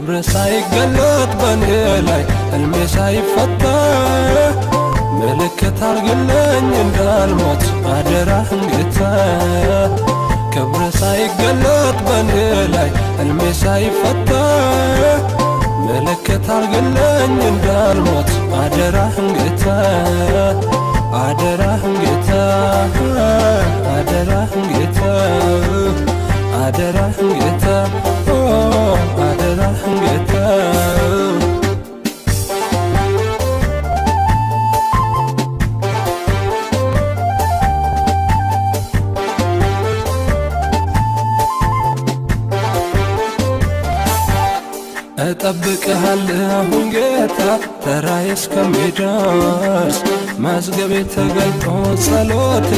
ክብር ሳይገለጥ በኔ ላይ ሕልሜ ሳይፈታ ምልክት አርግልኝ እንዳልሞት አደራህን ጌታ ክብር ሳይገለጥ በኔ ላይ ሕልሜ ሳይፈታ ምልክት አርግልኝ እንዳልሞት አደራህን ጌታ አደራህን ጌታ አደራህን ጌታ አደራህን ጌታ አደራህን ጌታ እጠብቅሃለሁ ጌታ ተራዬ እስከሚደርስ መዝገቤ ተገልጦ ጸሎቴ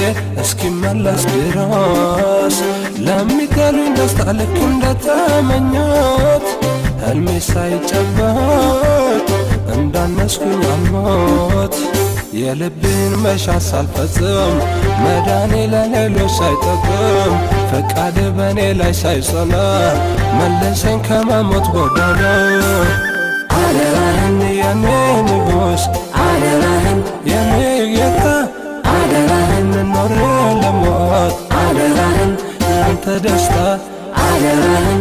እስኪመለስ ድረስ ለሚጠሉኝ ደስታ ልክ እንደተመኘሁት ሕልሜ ሳይጨበጥ እንዳነስኩኝ አልሞት የልቤን መሻት ሳልፈጽም መዳኔ ለሌሎች ሳይጠቅም ፈቃድ በኔ ላይ ሳይጸና መለሰኝ ከመሞት ጎዳና አደራህን የኔ ንጉሥ አደራህን የኔ ጌታ አደራህን ኖሬ ለሞት አደራህን ያንተ ደስታ አደራህን